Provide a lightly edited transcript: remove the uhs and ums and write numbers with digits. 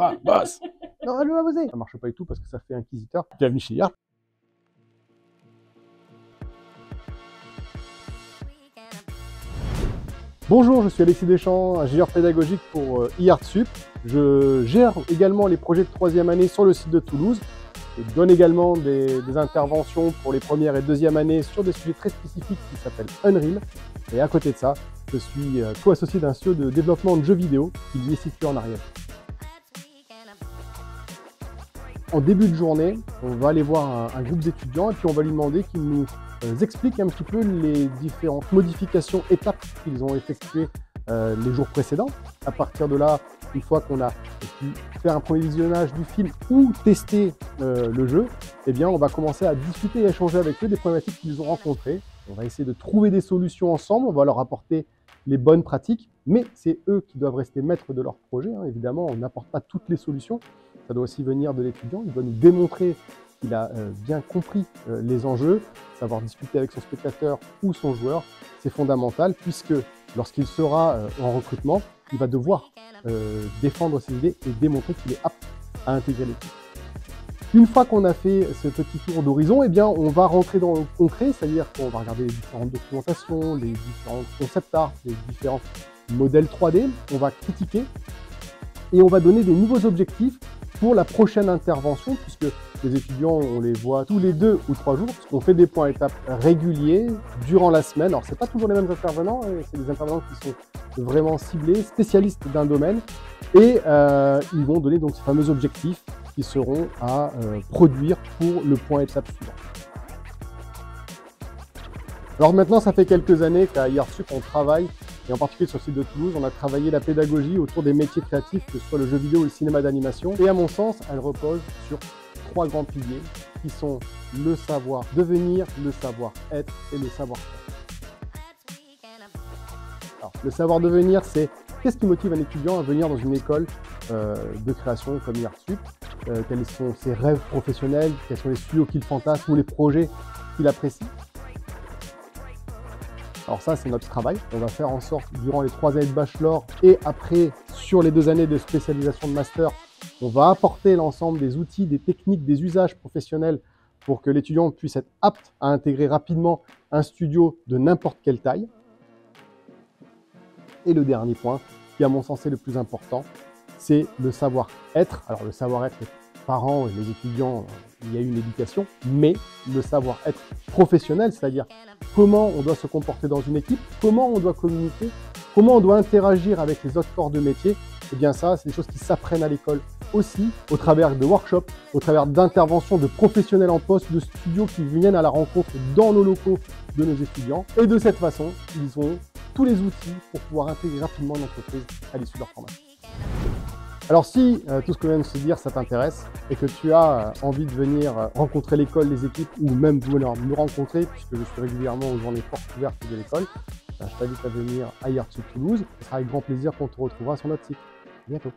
Quoi, boss? Non, je vais bosser. Ça marche pas du tout parce que ça fait inquisiteur. Bienvenue chez Yart. Bonjour, je suis Alexis Deschamps, ingénieur pédagogique pour Yartsup. Je gère également les projets de 3e année sur le site de Toulouse. Je donne également des interventions pour les premières et 2e années sur des sujets très spécifiques qui s'appellent Unreal. Et à côté de ça, je suis co-associé d'un studio de développement de jeux vidéo qui lui est situé en Ariège. En début de journée, on va aller voir un groupe d'étudiants et puis on va lui demander qu'il nous explique un petit peu les différentes modifications, étapes qu'ils ont effectuées les jours précédents. À partir de là, une fois qu'on a pu faire un premier visionnage du film ou tester le jeu, eh bien, on va commencer à discuter et échanger avec eux des problématiques qu'ils ont rencontrées. On va essayer de trouver des solutions ensemble, on va leur apporter les bonnes pratiques, mais c'est eux qui doivent rester maîtres de leur projet. Hein. Évidemment, on n'apporte pas toutes les solutions, ça doit aussi venir de l'étudiant, il doit nous démontrer qu'il a bien compris les enjeux, savoir discuter avec son spectateur ou son joueur, c'est fondamental puisque lorsqu'il sera en recrutement, il va devoir défendre ses idées et démontrer qu'il est apte à intégrer l'équipe. Une fois qu'on a fait ce petit tour d'horizon, eh bien, on va rentrer dans le concret, c'est-à-dire qu'on va regarder les différentes documentations, les différents concept art, les différents modèles 3D, on va critiquer et on va donner des nouveaux objectifs pour la prochaine intervention, puisque les étudiants, on les voit tous les 2 ou 3 jours, parce qu'on fait des points étapes réguliers durant la semaine. Alors, c'est pas toujours les mêmes intervenants, c'est des intervenants qui sont vraiment ciblés, spécialistes d'un domaine, et ils vont donner donc ces fameux objectifs qui seront à produire pour le point étape suivant. Alors maintenant, ça fait quelques années qu'à Yartsup, on travaille, et en particulier sur le site de Toulouse, on a travaillé la pédagogie autour des métiers créatifs, que ce soit le jeu vidéo ou le cinéma d'animation. Et à mon sens, elle repose sur 3 grands piliers qui sont le savoir devenir, le savoir-être et le savoir-faire. Alors, le savoir devenir, c'est qu'est-ce qui motive un étudiant à venir dans une école de création comme Yartsup, quels sont ses rêves professionnels, quels sont les studios qu'il fantasme ou les projets qu'il apprécie. Alors ça, c'est notre travail. On va faire en sorte, durant les 3 années de bachelor et après, sur les 2 années de spécialisation de master, on va apporter l'ensemble des outils, des techniques, des usages professionnels pour que l'étudiant puisse être apte à intégrer rapidement un studio de n'importe quelle taille. Et le dernier point, qui à mon sens est le plus important, c'est le savoir-être. Alors le savoir-être, les parents et les étudiants, il y a une éducation, mais le savoir-être professionnel, c'est-à-dire comment on doit se comporter dans une équipe, comment on doit communiquer, comment on doit interagir avec les autres corps de métier, et bien ça, c'est des choses qui s'apprennent à l'école aussi, au travers de workshops, au travers d'interventions de professionnels en poste, de studios qui viennent à la rencontre dans nos locaux de nos étudiants. Et de cette façon, ils ont tous les outils pour pouvoir intégrer rapidement une entreprise à l'issue de leur formation. Alors si tout ce que je viens de se dire, ça t'intéresse et que tu as envie de venir rencontrer l'école, les équipes ou même venir nous rencontrer, puisque je suis régulièrement aux journées portes ouvertes de l'école, je t'invite à venir à Yartsup Toulouse. Ce sera avec grand plaisir qu'on te retrouvera sur notre site. À bientôt.